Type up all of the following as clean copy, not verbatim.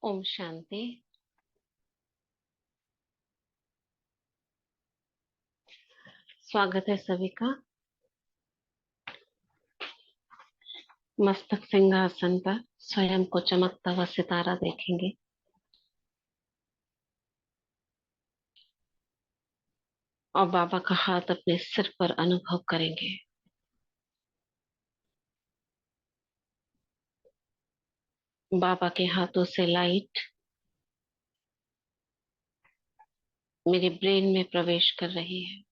ओम शांति। स्वागत है सभी का। मस्तक सिंहासन पर स्वयं को चमकता हुआ सितारा देखेंगे और बाबा का हाथ अपने सिर पर अनुभव करेंगे। बाबा के हाथों से लाइट मेरे ब्रेन में प्रवेश कर रही है।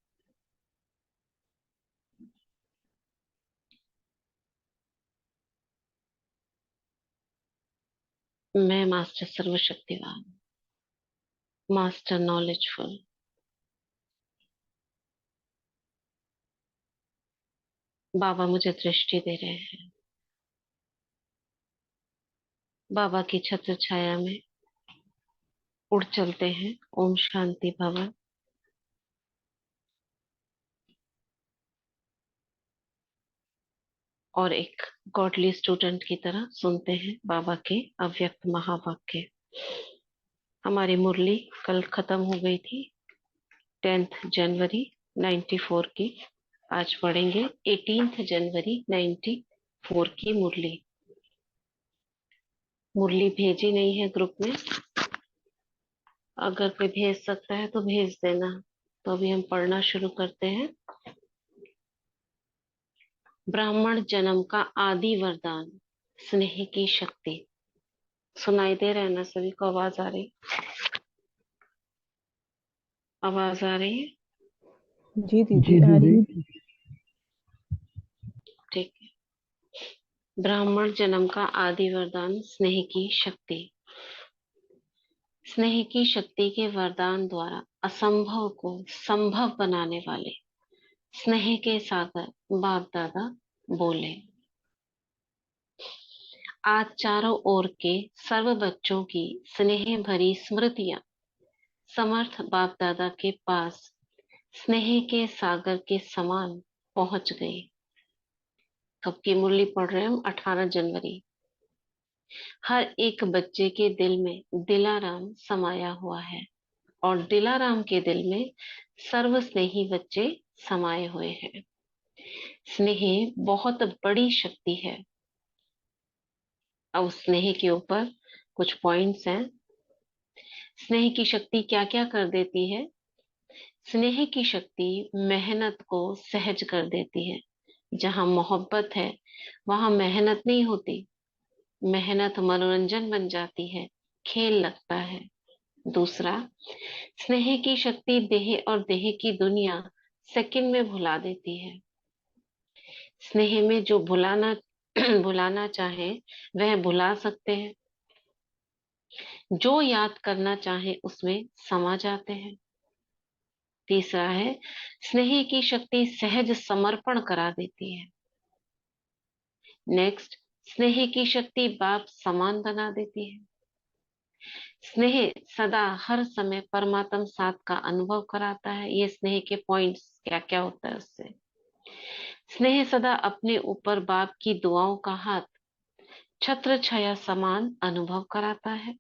मैं मास्टर सर्वशक्तिवान, मास्टर नॉलेजफुल। बाबा मुझे दृष्टि दे रहे हैं। बाबा की छत्र छाया में उड़ चलते हैं। ओम शांति भवन। और एक गॉडली स्टूडेंट की तरह सुनते हैं बाबा के अव्यक्त महावाक्य। हमारी मुरली कल खत्म हो गई थी, 10 जनवरी 94 की। आज पढ़ेंगे 18 जनवरी 94 की मुरली। मुरली भेजी नहीं है ग्रुप में, अगर कोई भेज सकता है तो भेज देना। तो अभी हम पढ़ना शुरू करते हैं। ब्राह्मण जन्म का आदि वरदान, स्नेह की शक्ति। सुनाई दे रहा है ना सभी को? आवाज आ रही? आवाज आ रही है? जी दीदी आ रही है। ठीक है। ब्राह्मण जन्म का आदि वरदान, स्नेह की शक्ति। स्नेह की शक्ति के वरदान द्वारा असंभव को संभव बनाने वाले स्नेह के सागर बाप दादा बोले। आज चारों ओर के सर्व बच्चों की स्नेह भरी स्मृतियां समर्थ बाप दादा के पास स्नेह के सागर के समान पहुंच गई। कब की मुरली पढ़ रहे हैं हम? 18 जनवरी। हर एक बच्चे के दिल में दिलाराम समाया हुआ है और दिलाराम के दिल में सर्व स्नेही बच्चे समाये हुए हैं। स्नेह बहुत बड़ी शक्ति है। अब स्नेह के ऊपर कुछ पॉइंट्स हैं। स्नेह की शक्ति क्या क्या कर देती है? स्नेह की शक्ति मेहनत को सहज कर देती है। जहां मोहब्बत है वहां मेहनत नहीं होती, मेहनत मनोरंजन बन जाती है, खेल लगता है। दूसरा, स्नेह की शक्ति देह और देह की दुनिया सेकंड में भुला देती है। स्नेह में जो भुलाना भुलाना चाहे वह भुला सकते हैं, जो याद करना चाहे उसमें समा जाते हैं। तीसरा है, स्नेह की शक्ति सहज समर्पण करा देती है। नेक्स्ट, स्नेह की शक्ति बाप समान बना देती है। स्नेह सदा हर समय परमात्म साथ का अनुभव कराता है। ये स्नेह के पॉइंट्स क्या क्या होता है उससे। स्नेह सदा अपने ऊपर बाप की दुआओं का हाथ छत्र छाया समान अनुभव कराता है।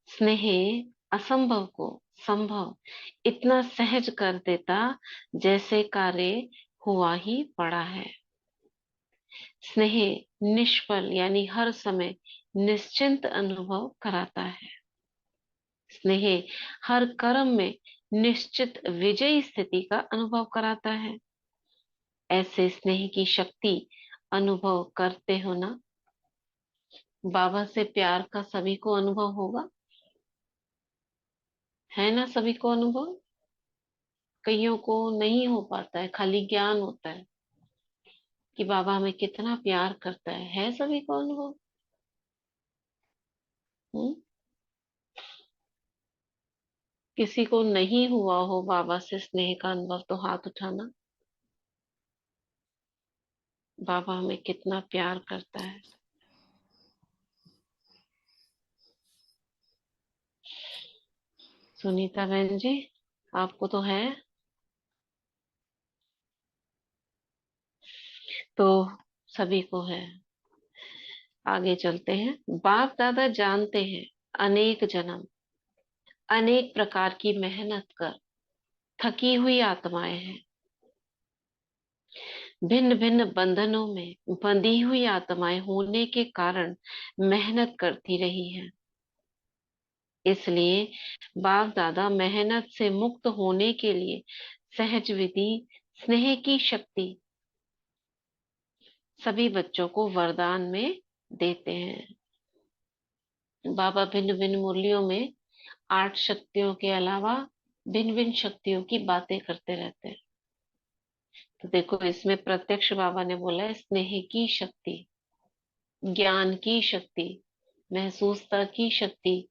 स्नेह असंभव को संभव इतना सहज कर देता जैसे कार्य हुआ ही पड़ा है। स्नेह निष्फल यानी हर समय निश्चिंत अनुभव कराता है। स्नेह हर कर्म में निश्चित विजयी स्थिति का अनुभव कराता है। ऐसे स्नेह की शक्ति अनुभव करते हो ना? बाबा से प्यार का सभी को अनुभव होगा, है ना? सभी को अनुभव। कईयों को नहीं हो पाता है, खाली ज्ञान होता है कि बाबा हमें कितना प्यार करता है सभी को अनुभव। हम्म। किसी को नहीं हुआ हो बाबा से स्नेह का अनुभव तो हाथ उठाना। बाबा हमें कितना प्यार करता है। सुनीता बहन जी, आपको तो है। तो सभी को है। आगे चलते हैं। बाप दादा जानते हैं अनेक जन्म अनेक प्रकार की मेहनत कर थकी हुई आत्माएं हैं, भिन्न भिन्न बंधनों में बंधी हुई आत्माएं होने के कारण मेहनत करती रही हैं। इसलिए बाप दादा मेहनत से मुक्त होने के लिए सहज विधि स्नेह की शक्ति सभी बच्चों को वरदान में देते हैं। बाबा भिन्न भिन्न मुरलियों में 8 शक्तियों के अलावा भिन्न भिन्न शक्तियों की बातें करते रहते हैं। तो देखो, इसमें प्रत्यक्ष बाबा ने बोला है स्नेह की शक्ति, ज्ञान की शक्ति, महसूसता की शक्ति।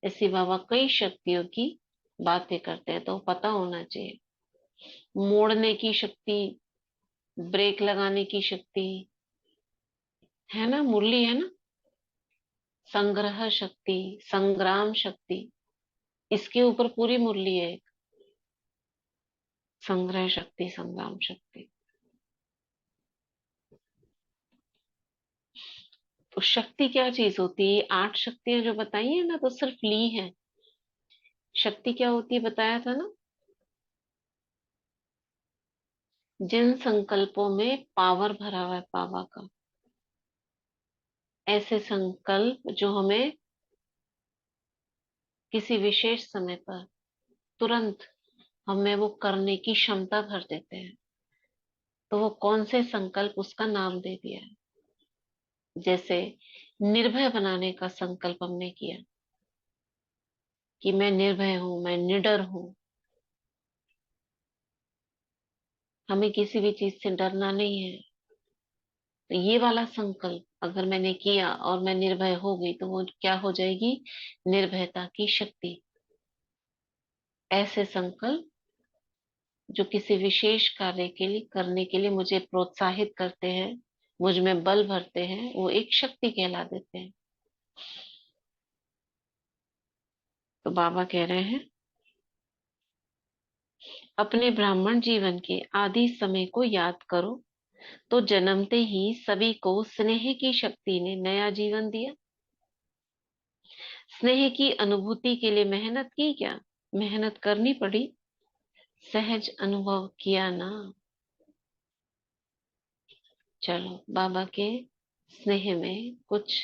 ऐसी बाबा कई शक्तियों की बातें करते हैं, तो पता होना चाहिए। मोड़ने की शक्ति, ब्रेक लगाने की शक्ति, है ना, मुरली है ना। संग्रह शक्ति, संग्राम शक्ति, इसके ऊपर पूरी मुरली है। संग्रह शक्ति, संग्राम शक्ति। तो शक्ति क्या चीज होती है? 8 शक्तियां जो बताई है ना, तो सिर्फ ली है। शक्ति क्या होती है बताया था ना। जिन संकल्पों में पावर भरा हुआ है पावा का, ऐसे संकल्प जो हमें किसी विशेष समय पर तुरंत हमें वो करने की क्षमता भर देते हैं। तो वो कौन से संकल्प, उसका नाम दे दिया है। जैसे निर्भय बनाने का संकल्प हमने किया कि मैं निर्भय हूं, मैं निडर हूं, हमें किसी भी चीज से डरना नहीं है। तो ये वाला संकल्प अगर मैंने किया और मैं निर्भय हो गई, तो वो क्या हो जाएगी? निर्भयता की शक्ति। ऐसे संकल्प जो किसी विशेष कार्य के लिए करने के लिए मुझे प्रोत्साहित करते हैं, मुझ में बल भरते हैं, वो एक शक्ति कहला देते हैं। तो बाबा कह रहे हैं अपने ब्राह्मण जीवन के आदि समय को याद करो। तो जन्मते ही सभी को स्नेह की शक्ति ने नया जीवन दिया। स्नेह की अनुभूति के लिए मेहनत की क्या? मेहनत करनी पड़ी। सहज अनुभव किया ना। चलो बाबा के स्नेह में कुछ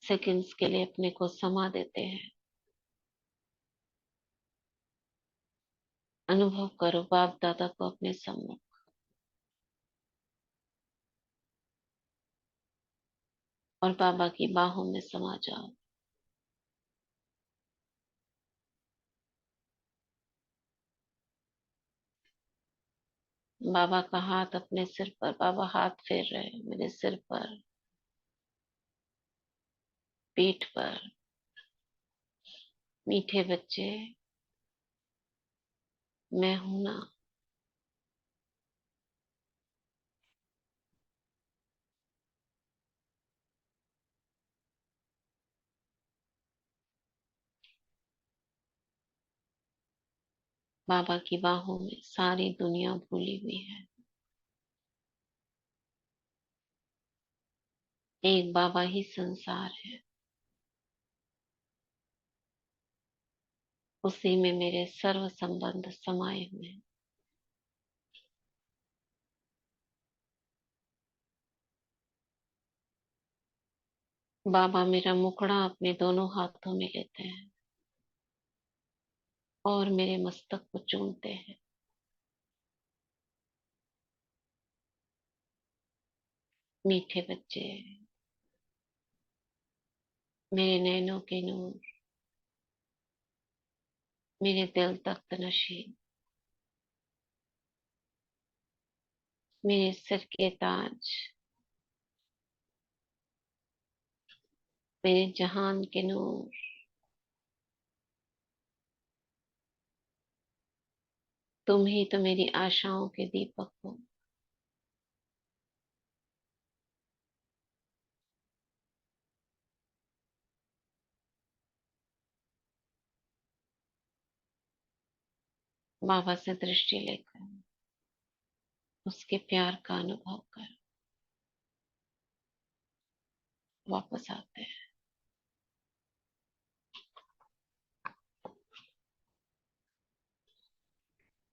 सेकंड्स के लिए अपने को समा देते हैं। अनुभव करो बाप दादा को अपने सम्मुख, और बाबा की बाहों में समा जाओ। बाबा का हाथ अपने सिर पर, बाबा हाथ फेर रहे हैं मेरे सिर पर, पीठ पर। मीठे बच्चे, मैं हूं ना। बाबा की बाहों में सारी दुनिया भूली हुई है। एक बाबा ही संसार है, उसी में मेरे सर्व संबंध समाये हुए हैं। बाबा मेरा मुखड़ा अपने दोनों हाथों में लेते हैं और मेरे मस्तक को चूमते हैं। मीठे बच्चे, मेरे नैनों के नूर, मेरे दिल तख्त नशीन, मेरे सिर के ताज, मेरे जहान के नूर, तुम ही तो मेरी आशाओं के दीपक हो। बाबा से दृष्टि लेकर उसके प्यार का अनुभव कर। वापस आते हैं।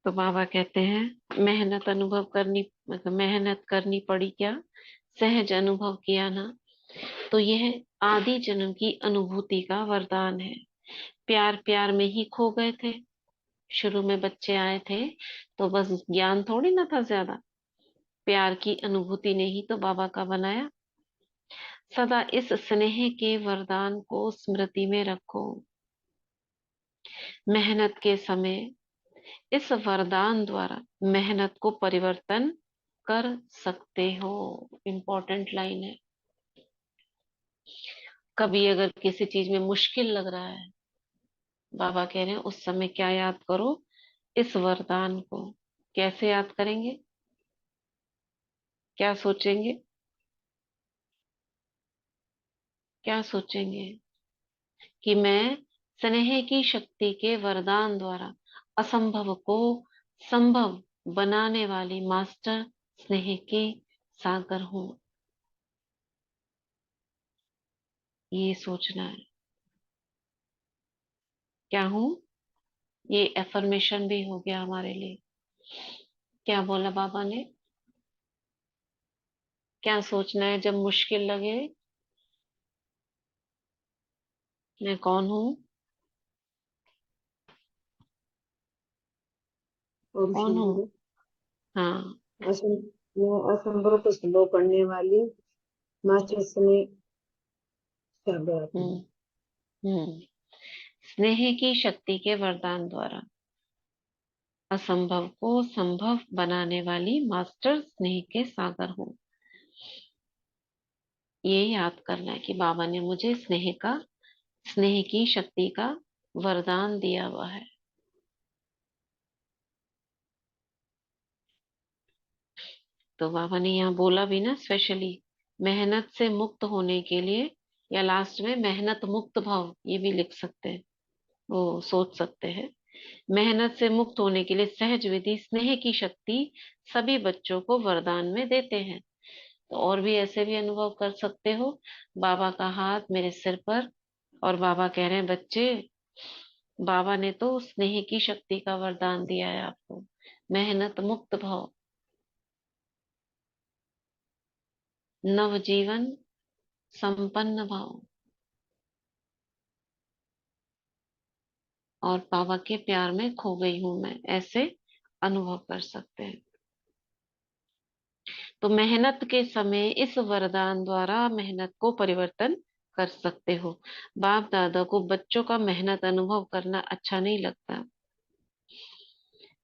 तो बाबा कहते हैं मेहनत अनुभव करनी, मतलब मेहनत करनी पड़ी क्या, सहज अनुभव किया ना, तो यह आदि जन्म की अनुभूति का वरदान है। प्यार प्यार में ही खो गए थे। शुरू में बच्चे आए थे तो बस ज्ञान थोड़ी ना था ज्यादा, प्यार की अनुभूति ने ही तो बाबा का बनाया। सदा इस स्नेह के वरदान को स्मृति में रखो। मेहनत के समय इस वरदान द्वारा मेहनत को परिवर्तन कर सकते हो। इंपॉर्टेंट लाइन है। कभी अगर किसी चीज में मुश्किल लग रहा है, बाबा कह रहे हैं उस समय क्या याद करो, इस वरदान को। कैसे याद करेंगे, क्या सोचेंगे, क्या सोचेंगे कि मैं स्नेह की शक्ति के वरदान द्वारा असंभव को संभव बनाने वाली मास्टर स्नेह के सागर हूं। ये सोचना है, क्या हूं। ये एफर्मेशन भी हो गया हमारे लिए। क्या बोला बाबा ने, क्या सोचना है जब मुश्किल लगे, मैं कौन हूँ, ओम कौन हूँ। शांति। हाँ। मैं असंभव को संभव करने वाली मास्टर स्नेह सागर हूँ। हम्म। हम्म। स्नेह की शक्ति के वरदान द्वारा असंभव को संभव बनाने वाली मास्टर स्नेह के सागर हूँ। ये याद करना है कि बाबा ने मुझे स्नेह की शक्ति का वरदान दिया हुआ है। तो बाबा ने यहाँ बोला भी ना स्पेशली, मेहनत से मुक्त होने के लिए, या लास्ट में मेहनत मुक्त भाव ये भी लिख सकते हैं, वो सोच सकते हैं। मेहनत से मुक्त होने के लिए सहज विधि स्नेह की शक्ति सभी बच्चों को वरदान में देते हैं। तो और भी ऐसे भी अनुभव कर सकते हो। बाबा का हाथ मेरे सिर पर, और बाबा कह रहे हैं बच्चे, बाबा ने तो स्नेह की शक्ति का वरदान दिया है आपको। मेहनत मुक्त भाव, नवजीवन संपन्न भाव, और बाबा के प्यार में खो गई हूं मैं, ऐसे अनुभव कर सकते हैं। तो मेहनत के समय इस वरदान द्वारा मेहनत को परिवर्तन कर सकते हो। बाप दादा को बच्चों का मेहनत अनुभव करना अच्छा नहीं लगता।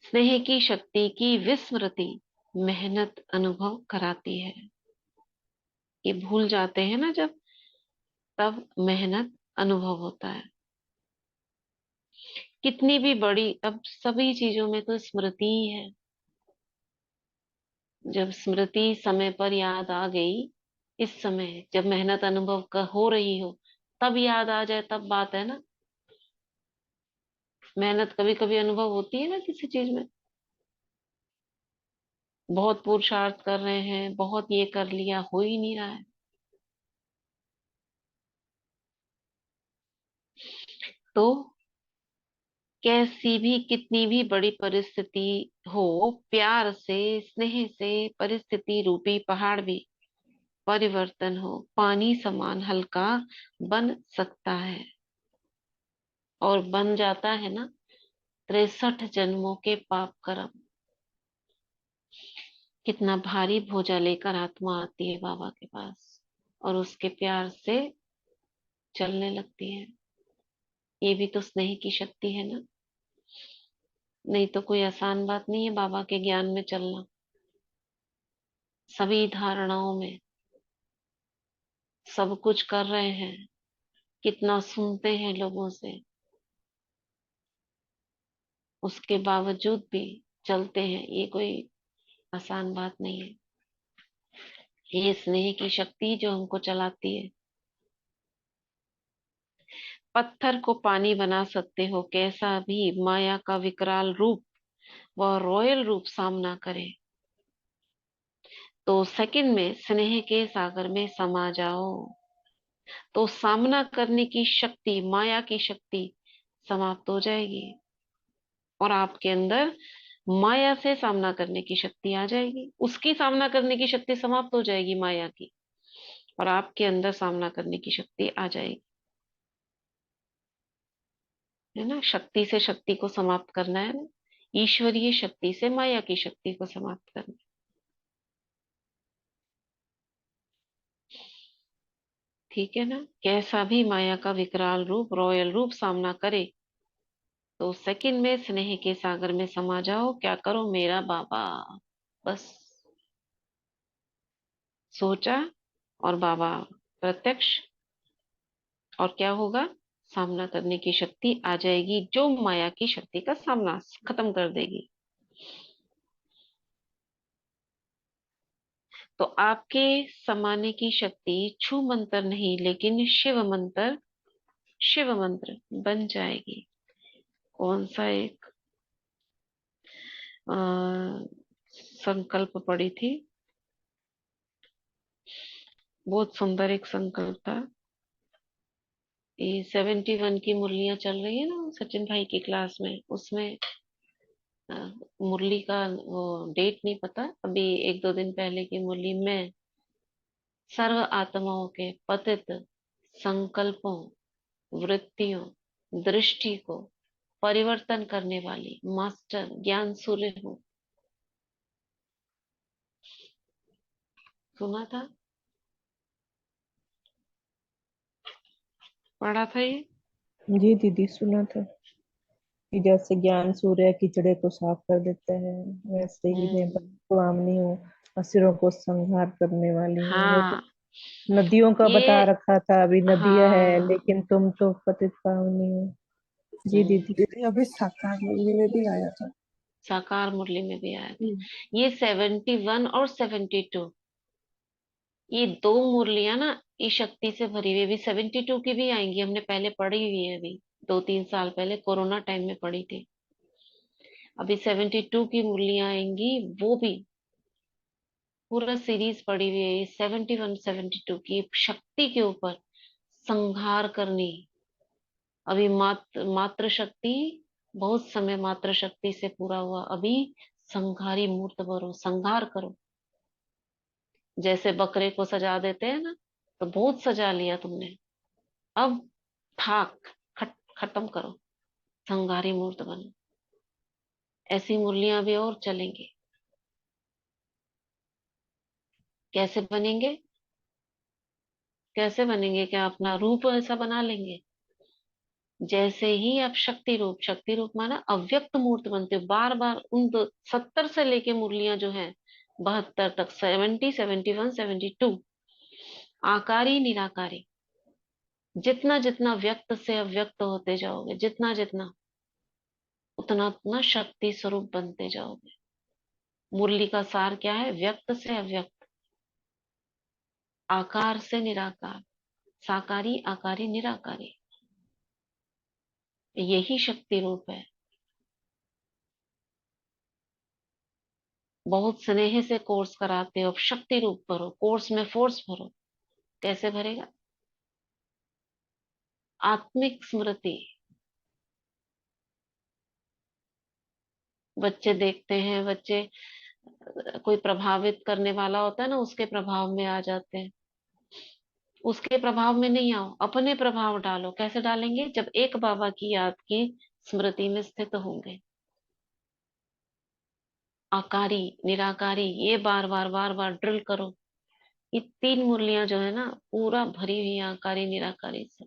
स्नेह की शक्ति की विस्मृति मेहनत अनुभव कराती है। ये भूल जाते हैं ना जब, तब मेहनत अनुभव होता है। कितनी भी बड़ी, अब सभी चीजों में तो स्मृति ही है। जब स्मृति समय पर याद आ गई, इस समय जब मेहनत अनुभव हो रही हो, तब याद आ जाए, तब बात है ना। मेहनत कभी कभी अनुभव होती है ना किसी चीज में, बहुत पुरुषार्थ कर रहे हैं, बहुत ये कर लिया, हो ही नहीं रहा है। तो कैसी भी कितनी भी बड़ी परिस्थिति हो, प्यार से स्नेह से परिस्थिति रूपी पहाड़ भी परिवर्तन हो पानी समान हल्का बन सकता है, और बन जाता है ना। 63 जन्मों के पाप कर्म, कितना भारी बोझा लेकर आत्मा आती है बाबा के पास, और उसके प्यार से चलने लगती है। ये भी तो स्नेह की शक्ति है ना। नहीं तो कोई आसान बात नहीं है बाबा के ज्ञान में चलना। सभी धारणाओं में सब कुछ कर रहे हैं, कितना सुनते हैं लोगों से, उसके बावजूद भी चलते हैं, ये कोई आसान बात नहीं है। ये स्नेह की शक्ति जो हमको चलाती है। पत्थर को पानी बना सकते हो, कैसा भी माया का विकराल रूप व रॉयल रूप सामना करे, तो सेकंड में स्नेह के सागर में समा जाओ। तो सामना करने की शक्ति, माया की शक्ति समाप्त हो जाएगी, और आपके अंदर माया से सामना करने की शक्ति आ जाएगी। उसकी सामना करने की शक्ति समाप्त हो जाएगी माया की, और आपके अंदर सामना करने की शक्ति आ जाएगी। है ना, शक्ति से शक्ति को समाप्त करना है ना, ईश्वरीय शक्ति से माया की शक्ति को समाप्त करना है। ठीक है ना, कैसा भी माया का विकराल रूप, रॉयल रूप सामना करे, तो सेकंड में स्नेह के सागर में समा जाओ। क्या करो, मेरा बाबा, बस सोचा और बाबा प्रत्यक्ष, और क्या होगा, सामना करने की शक्ति आ जाएगी, जो माया की शक्ति का सामना खत्म कर देगी। तो आपके समाने की शक्ति छू मंत्र नहीं, लेकिन शिव मंत्र बन जाएगी। कौन सा एक संकल्प पड़ी थी, बहुत सुंदर एक संकल्प था। ये 71 की मुरलियां चल रही है ना सचिन भाई की क्लास में, उसमें अ, मुरली का वो डेट नहीं पता, अभी एक दो दिन पहले की मुरली में, सर्व आत्माओं के पतित संकल्पों, वृत्तियों, दृष्टि को परिवर्तन करने वाली मास्टर ज्ञान सूर्य हूँ। सुना था, पढ़ा था ये। जी दीदी सुना था कि जैसे ज्ञान सूर्य कीचड़े को साफ कर देता है, वैसे ही मैं हम्म। स्वामिनी हूँ, असुरों को संहार करने वाली हूँ। वो तो हाँ, नदियों का बता ये, रखा था, अभी नदियां है हाँ। लेकिन तुम तो पतित पावनी हो। जी हम्म, दीदी। दीदी अभी साकार मूवी में भी आया था। साकार मुरली में भी आया था। हम्म। ये 71 और 72, ये दो मुरलियां ना इस शक्ति से भरी हुई, अभी 72 की भी आएंगी, हमने पहले पढ़ी हुई है, अभी 2-3 साल पहले कोरोना टाइम में पढ़ी थी। अभी 72 की मुरलियां आएंगी, वो भी पूरा सीरीज पड़ी हुई है। 71 72 की शक्ति के ऊपर संहार करनी। अभी मात्र शक्ति, बहुत समय मात्र शक्ति से पूरा हुआ, अभी संहारी मूर्त भरो, संहार करो। जैसे बकरे को सजा देते हैं ना, तो बहुत सजा लिया तुमने, अब थाक, खत्म करो, संहारी मूर्त बनो। ऐसी मुरलियां भी और चलेंगी। कैसे बनेंगे, कैसे बनेंगे, क्या अपना रूप ऐसा बना लेंगे? जैसे ही आप शक्ति रूप माना अव्यक्त मूर्त बनते हो, बार बार 70 से लेके मुरलियां जो है 72 तक, 70, 71, 72, आकारी निराकारी, जितना जितना व्यक्त से अव्यक्त होते जाओगे, जितना जितना, उतना उतना शक्ति स्वरूप बनते जाओगे। मुरली का सार क्या है, व्यक्त से अव्यक्त, आकार से निराकार, साकारी आकारी निराकारी, यही शक्ति रूप है। बहुत स्नेह से कोर्स कराते हो, अब शक्ति रूप भरो, कोर्स में फोर्स भरो। कैसे भरेगा, आत्मिक स्मृति। बच्चे देखते हैं, बच्चे कोई प्रभावित करने वाला होता है ना, उसके प्रभाव में आ जाते हैं। उसके प्रभाव में नहीं आओ, अपने प्रभाव डालो। कैसे डालेंगे, जब एक बाबा की याद की स्मृति में स्थित होंगे। आकारी निराकारी, ये बार बार बार बार ड्रिल करो। ये 3 मुरलियां जो है ना, पूरा भरी हुई है आकारी निराकारी से,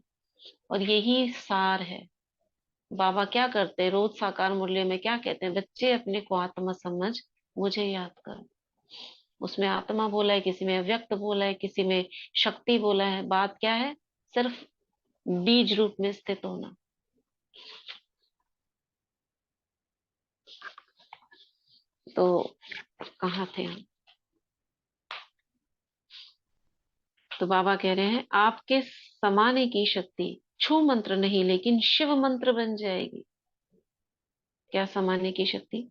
और यही सार है। बाबा क्या करते हैं रोज साकार मुरली में, क्या कहते हैं, बच्चे अपने को आत्मा समझ मुझे याद करो। उसमें आत्मा बोला है, किसी में व्यक्त बोला है, किसी में शक्ति बोला है। बात क्या है, सिर्फ बीज रूप में स्थित होना। तो कहाँ थे हम, तो बाबा कह रहे हैं आपके समाने की शक्ति छू मंत्र नहीं, लेकिन शिव मंत्र बन जाएगी। क्या समाने की शक्ति,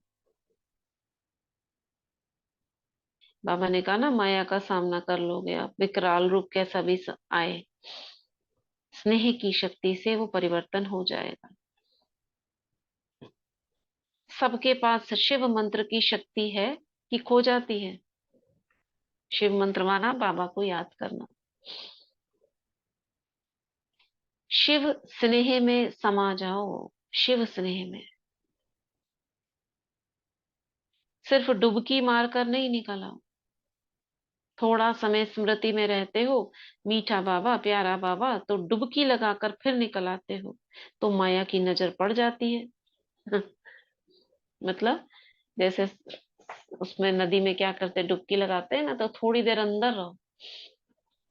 बाबा ने कहा ना, माया का सामना कर लोगे आप, विकराल रूप कैसा भी आए, स्नेह की शक्ति से वो परिवर्तन हो जाएगा। सबके पास शिव मंत्र की शक्ति है कि खो जाती है? शिव मंत्र माना बाबा को याद करना। शिव स्नेह में समा जाओ, शिव स्नेह में। सिर्फ डुबकी मारकर नहीं निकल आओ, थोड़ा समय स्मृति में रहते हो, मीठा बाबा प्यारा बाबा, तो डुबकी लगाकर फिर निकल आते हो, तो माया की नजर पड़ जाती है। मतलब जैसे उसमें नदी में क्या करते हैं, डुबकी लगाते हैं ना, तो थोड़ी देर अंदर रहो,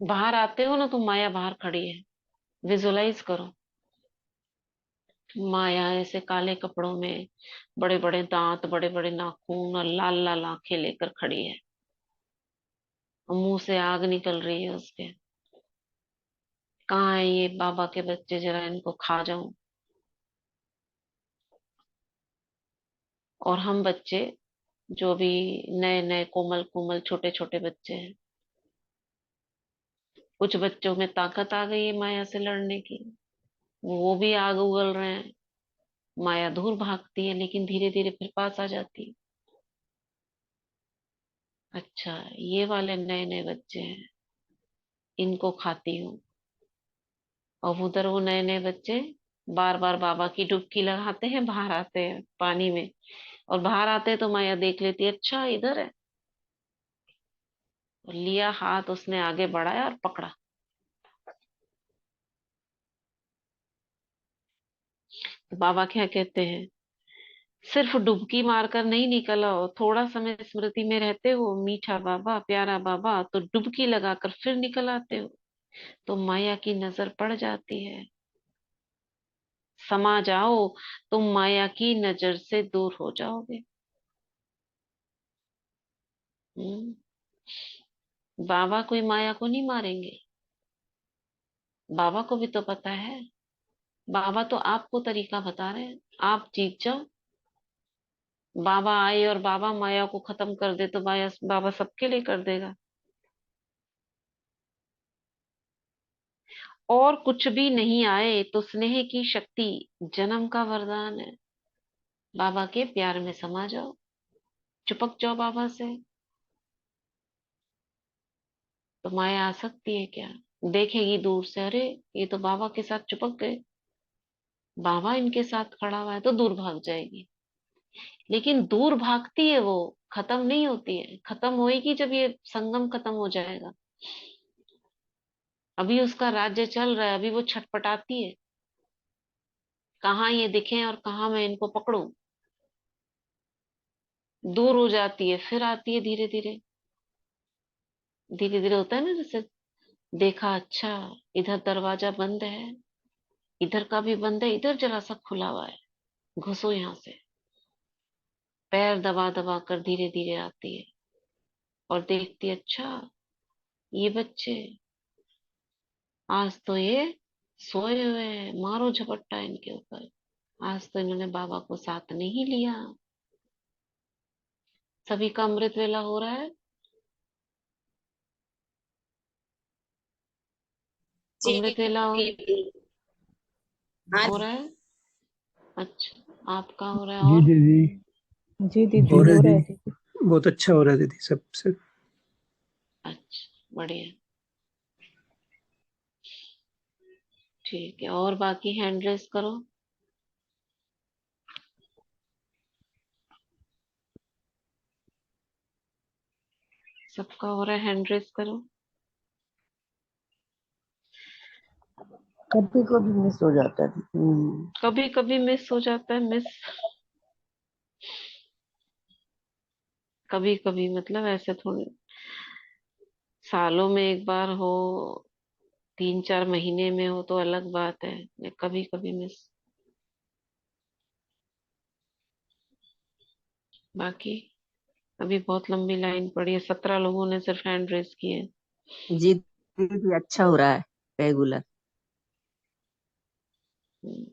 बाहर आते हो ना तो माया बाहर खड़ी है। विजुलाइज करो, माया ऐसे काले कपड़ों में, बड़े बड़े दांत, बड़े बड़े नाखून और लाल लाल आंखें लेकर खड़ी है, और मुंह से आग निकल रही है उसके। कहाँ है ये बाबा के बच्चे, जरा इनको खा जाऊं। और हम बच्चे जो भी नए नए कोमल कोमल छोटे छोटे बच्चे हैं, कुछ बच्चों में ताकत आ गई है माया से लड़ने की, वो भी आग उगल रहे हैं। माया दूर भागती है लेकिन धीरे धीरे फिर पास आ जाती है। अच्छा, ये वाले नए नए बच्चे हैं, इनको खाती हूँ। और उधर वो नए नए बच्चे बार बार बाबा की डुबकी लगाते हैं, बाहर आते हैं पानी में, और बाहर आते हैं तो माया देख लेती है, अच्छा इधर है, और लिया हाथ उसने आगे बढ़ाया और पकड़ा। तो बाबा क्या कहते हैं, सिर्फ डुबकी मारकर नहीं निकला हो, थोड़ा समय स्मृति में रहते हो, मीठा बाबा प्यारा बाबा, तो डुबकी लगाकर फिर निकल आते हो, तो माया की नजर पड़ जाती है। समा जाओ, तुम माया की नजर से दूर हो जाओगे। हम्म। बाबा कोई माया को नहीं मारेंगे, बाबा को भी तो पता है। बाबा तो आपको तरीका बता रहे हैं, आप जीत जाओ। बाबा आए और बाबा माया को खत्म कर दे तो माया बाबा सबके लिए कर देगा। और कुछ भी नहीं आए तो स्नेह की शक्ति जन्म का वरदान है। बाबा के प्यार में समा जाओ, चिपक जाओ बाबा से, तो माया आ सकती है क्या? देखेगी दूर से, अरे ये तो बाबा के साथ चिपक गए, बाबा इनके साथ खड़ा हुआ है, तो दूर भाग जाएगी। लेकिन दूर भागती है वो, खत्म नहीं होती है, खत्म होएगी जब ये संगम खत्म हो जाएगा। अभी उसका राज्य चल रहा है, अभी वो छटपटाती है, कहाँ ये दिखे और कहाँ मैं इनको पकड़ूं। दूर हो जाती है, फिर आती है धीरे धीरे, धीरे धीरे होता है ना, जैसे देखा अच्छा इधर दरवाजा बंद है, इधर का भी बंद है, इधर जरा सा खुला हुआ है, घुसो यहाँ से। पैर दबा दबा कर धीरे धीरे आती है और देखती है, अच्छा ये बच्चे आज तो ये सोए हुए हैं, मारो झपट्टा इनके ऊपर, आज तो इन्होंने बाबा को साथ नहीं लिया। सभी का अमृत वेला हो रहा है, जी अमृत वेला दीदी। हाँ हो जी। रहा है। अच्छा, आपका हो रहा है जी और दीदी। जी दीदी हो रहा है हो रहा है दीदी, दीदी। बहुत अच्छा हो रहा है दीदी, सबसे। अच्छा बढ़िया, ठीक है। और बाकी हैंड रेस करो, सबका हो रहा है, हैंड रेस करो। कभी कभी मिस हो जाता है। कभी कभी मिस हो जाता है, मिस कभी कभी मतलब ऐसे थोड़े, सालों में एक बार हो, 3-4 महीने में हो तो अलग बात है, कभी कभी मिस। बाकी अभी बहुत लंबी लाइन पड़ी है, 17 लोगों ने सिर्फ हैंड रेस किए। जी दीदी अच्छा हो रहा है रेगुलर। हम्म,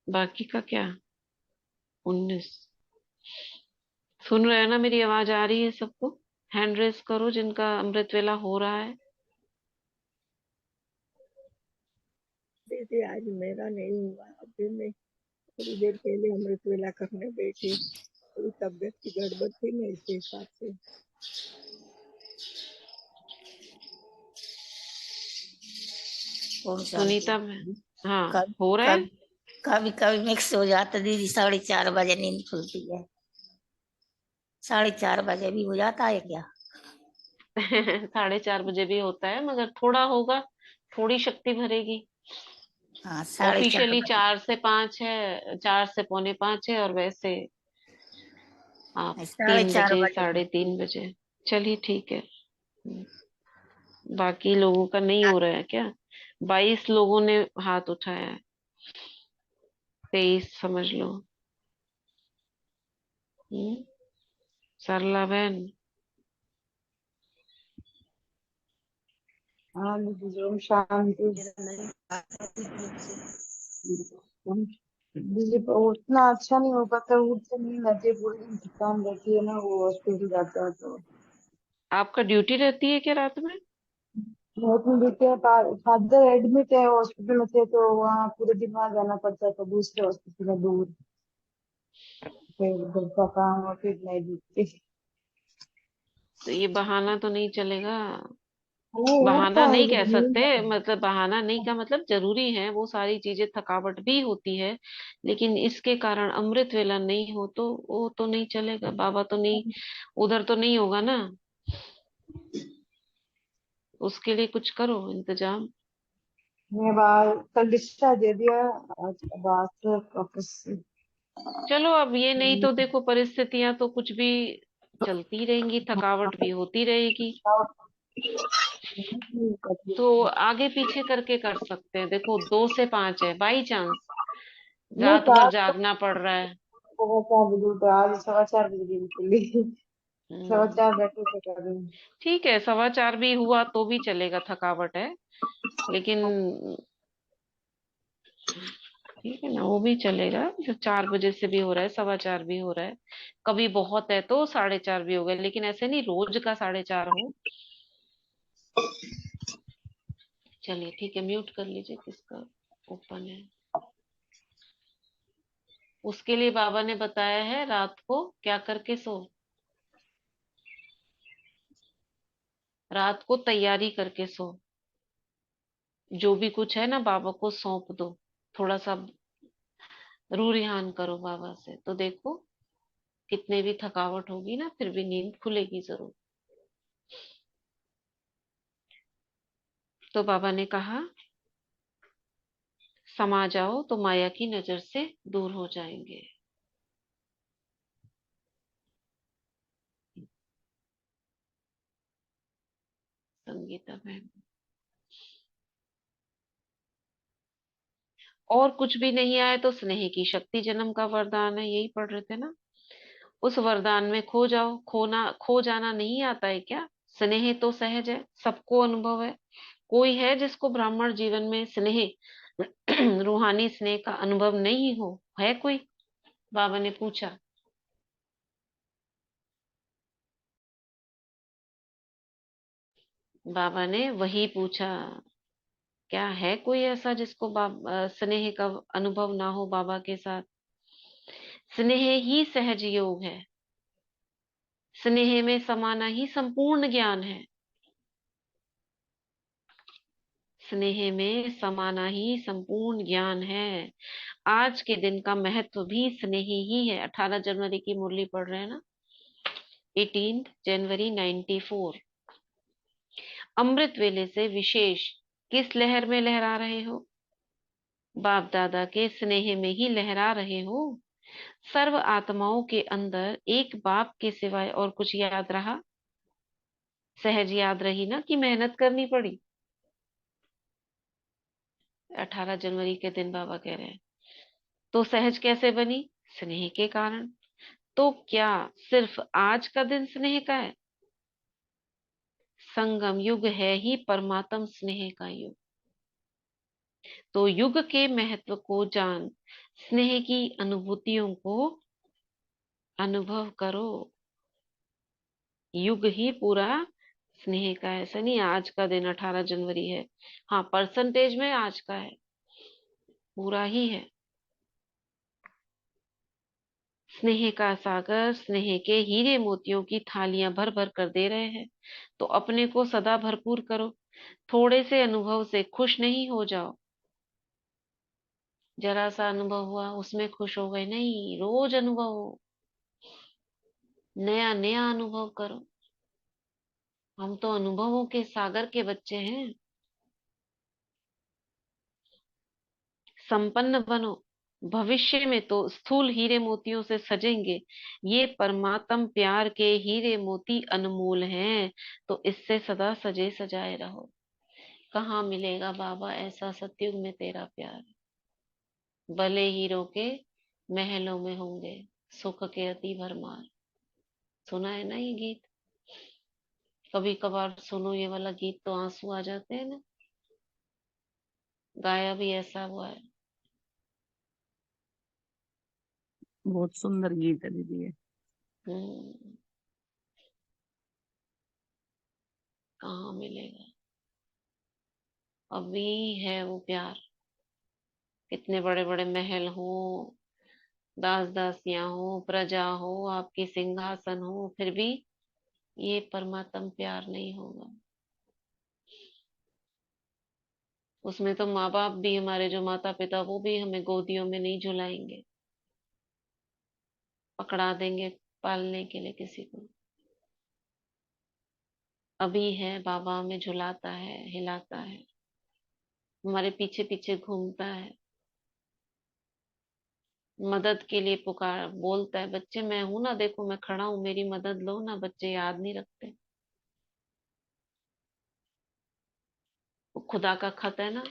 बाकी का क्या, 19। सुन रहे हैं ना, मेरी आवाज आ रही है सबको? हैंड रेस करो जिनका अमृत वेला हो रहा है। दीदी आज मेरा नहीं हुआ। अभी मैं थोड़ी देर पहले अमृत वेला करने बैठी, थोड़ी तबीयत की गड़बड़ थी ना, इस हिसाब से। ओम शांति। सुनीता में, हाँ, कभी हो रहा है। कभी कभी कभी मिक्स हो जाता दीदी, 4:30 बजे नींद खुलती है। 4:30 बजे भी हो जाता है क्या? 4:30 बजे भी होता है, मगर थोड़ा होगा, थोड़ी शक्ति भरेगी। हाँ, 4:30 ऑफिशियली बजे। 4 से 5 है, 4 से 4:45 है, और वैसे आप साढ़े 3 चार बजे बजे 3:30 बजे। चलिए ठीक है। बाकी लोगों का नहीं हो रहा है क्या? 22 लोगों ने हाथ उठाया है, 23 समझ लो। हम्म। सरला बहन। हाँ दीदी, ओम शांति। दीदी उतना अच्छा नहीं हो पाता, उठते नहीं रहते, पूरे दिन थकान रहती है ना, वो हॉस्पिटल जाता है तो। आपका ड्यूटी रहती है क्या रात में? बहुत में देखते हैं, फादर एडमिट है हॉस्पिटल में थे, तो वहाँ पूरे दिन वहाँ जाना पड़ता है, तो दूसरे हॉस्पिटल में दूर, फिर घर का काम और फिर नहीं दिखती। तो ये बहाना तो नहीं चलेगा। वो होता बहाना है नहीं कह जब नहीं सकते, जाता। मतलब बहाना नहीं का मतलब जरूरी है वो सारी चीजें, थकावट भी होती है, लेकिन इसके कारण अमृत वेला नहीं हो तो वो तो नहीं चलेगा। बाबा तो नहीं, उधर तो नहीं होगा ना, उसके लिए कुछ करो इंतजाम। मैं बाहर कल डिस्चार्ज दे दिया, आज बात वापस से। चलो, अब ये नहीं तो देखो, परिस्थितियां तो कुछ भी चलती रहेंगी, थकावट भी होती रहेगी, तो आगे पीछे करके कर सकते हैं। देखो 2 से 5 है, बाई चांस नहीं रात तो भर आज जागना पड़ रहा है। 4:15 बजे उठा, आज 4:15 बजे निकली। हम्म। 4:15 बैठे से कर रही हूँ। ठीक है, 4:15 भी हुआ तो भी चलेगा, थकावट है लेकिन, ठीक है ना, वो भी चलेगा। जो 4 बजे से भी हो रहा है, 4:15 भी हो रहा है, कभी बहुत है तो 4:30 भी हो गए, लेकिन ऐसे नहीं रोज का 4:30 हो। चलिए ठीक है, म्यूट कर लीजिए किसका ओपन है। उसके लिए बाबा ने बताया है रात को क्या करके सो, रात को तैयारी करके सो, जो भी कुछ है ना बाबा को सौंप दो, थोड़ा सा रू रिहान करो बाबा से, तो देखो कितने भी थकावट होगी ना, फिर भी नींद खुलेगी जरूर। तो बाबा ने कहा समा जाओ तो माया की नजर से दूर हो जाएंगे। संगीता बहन, और कुछ भी नहीं आए तो स्नेह की शक्ति जन्म का वरदान है, यही पढ़ रहे थे ना। उस वरदान में खो जाओ, खोना खो जाना नहीं आता है क्या? स्नेह तो सहज है, सबको अनुभव है। कोई है जिसको ब्राह्मण जीवन में स्नेह रूहानी स्नेह का अनुभव नहीं हो, है कोई? बाबा ने पूछा। बाबा ने वही पूछा, क्या है कोई ऐसा जिसको स्नेह का अनुभव ना हो बाबा के साथ? स्नेह ही सहज योग है, स्नेह में समाना ही संपूर्ण ज्ञान है, स्नेह में समाना ही संपूर्ण ज्ञान है। आज के दिन का महत्व भी स्नेह ही है। 18 जनवरी की मुरली पढ़ रहे हैं ना, 18 जनवरी 94। अमृत वेले से विशेष किस लहर में लहरा रहे हो? बाप दादा के स्नेह में ही लहरा रहे हो। सर्व आत्माओं के अंदर एक बाप के सिवाय और कुछ याद रहा? सहज याद रही ना कि मेहनत करनी पड़ी? 18 जनवरी के दिन बाबा कह रहे हैं, तो सहज कैसे बनी? स्नेह के कारण। तो क्या सिर्फ आज का दिन स्नेह का है? संगम युग है ही परमात्म स्नेह का युग। तो युग के महत्व को जान, स्नेह की अनुभूतियों को अनुभव करो। युग ही पूरा स्नेह का है, ऐसा नहीं आज का दिन 18 जनवरी है। हाँ, परसेंटेज में आज का है, पूरा ही है। स्नेह का सागर स्नेह के हीरे मोतियों की थालियां भर भर कर दे रहे हैं। तो अपने को सदा भरपूर करो। थोड़े से अनुभव से खुश नहीं हो जाओ। जरा सा अनुभव हुआ उसमें खुश हो गए नहीं, रोज अनुभव हो, नया नया अनुभव करो। हम तो अनुभवों के सागर के बच्चे हैं। संपन्न बनो। भविष्य में तो स्थूल हीरे मोतियों से सजेंगे। ये परमात्म प्यार के हीरे मोती अनमोल हैं। तो इससे सदा सजे सजाए रहो। कहाँ मिलेगा बाबा ऐसा सतयुग में तेरा प्यार। भले हीरो के महलों में होंगे सुख के अति भरमार। सुना है ना ये गीत? कभी कभार सुनो ये वाला गीत तो आंसू आ जाते हैं ना। गाया भी ऐसा हुआ है। बहुत सुंदर गीत है दीदी ये। हम्म। कहाँ मिलेगा। अभी है वो प्यार। कितने बड़े बड़े महल हो, दास दासियां हो, प्रजा हो, आपकी सिंहासन हो, फिर भी ये परमात्म प्यार नहीं होगा। उसमें तो माँ बाप भी, हमारे जो माता पिता, वो भी हमें गोदियों में नहीं झुलाएंगे, पकड़ा देंगे पालने के लिए किसी को। अभी है बाबा हमें झुलाता है, हिलाता है, हमारे पीछे पीछे घूमता है, मदद के लिए पुकार बोलता है, बच्चे मैं हूं ना, देखो मैं खड़ा हूं, मेरी मदद लो ना। बच्चे याद नहीं रखते। वो खुदा का खत है ना,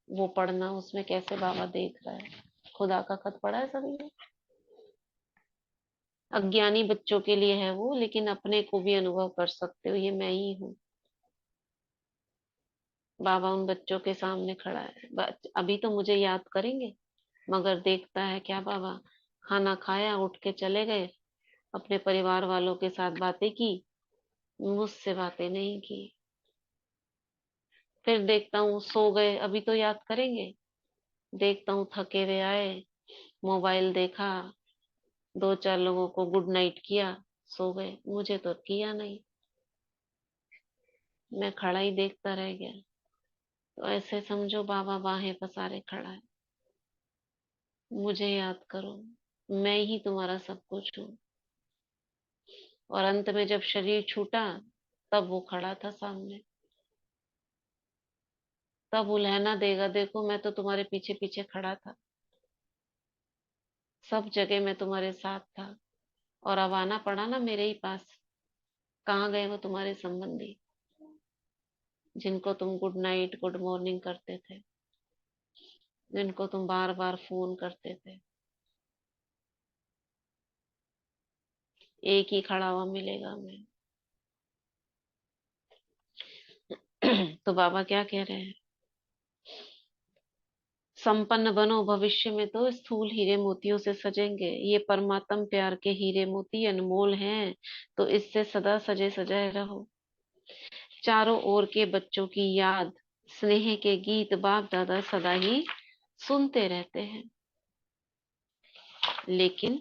वो पढ़ना, उसमें कैसे बाबा देख रहा है। खुदा का खत पढ़ा है सभी ने? अज्ञानी बच्चों के लिए है वो, लेकिन अपने को भी अनुभव कर सकते हो, ये मैं ही हूँ। बाबा उन बच्चों के सामने खड़ा है। अभी तो मुझे याद करेंगे, मगर देखता है क्या बाबा, खाना खाया, उठ के चले गए, अपने परिवार वालों के साथ बातें की, मुझसे बातें नहीं की। फिर देखता हूँ सो गए, अभी तो याद करेंगे। देखता हूँ थके हुए आए, मोबाइल देखा, दो चार लोगों को गुड नाइट किया, सो गए, मुझे तो किया नहीं। मैं खड़ा ही देखता रह गया। तो ऐसे समझो बाबा बाहें पसारे खड़ा है, मुझे याद करो, मैं ही तुम्हारा सब कुछ हूँ। और अंत में जब शरीर छूटा, तब वो खड़ा था सामने। तब उल्हना देगा, देखो मैं तो तुम्हारे पीछे पीछे खड़ा था, सब जगह मैं तुम्हारे साथ था, और अब आना पड़ा ना मेरे ही पास। कहाँ गए वो तुम्हारे संबंधी, जिनको तुम गुड नाइट गुड मॉर्निंग करते थे, जिनको तुम बार बार फोन करते थे? एक ही खड़ा हुआ मिलेगा हमें। तो बाबा क्या कह रहे हैं? संपन्न बनो। भविष्य में तो स्थूल हीरे मोतियों से सजेंगे। ये परमात्म प्यार के हीरे मोती अनमोल हैं। तो इससे सदा सजे सजाए रहो। चारों ओर के बच्चों की याद, स्नेह के गीत बाप दादा सदा ही सुनते रहते हैं। लेकिन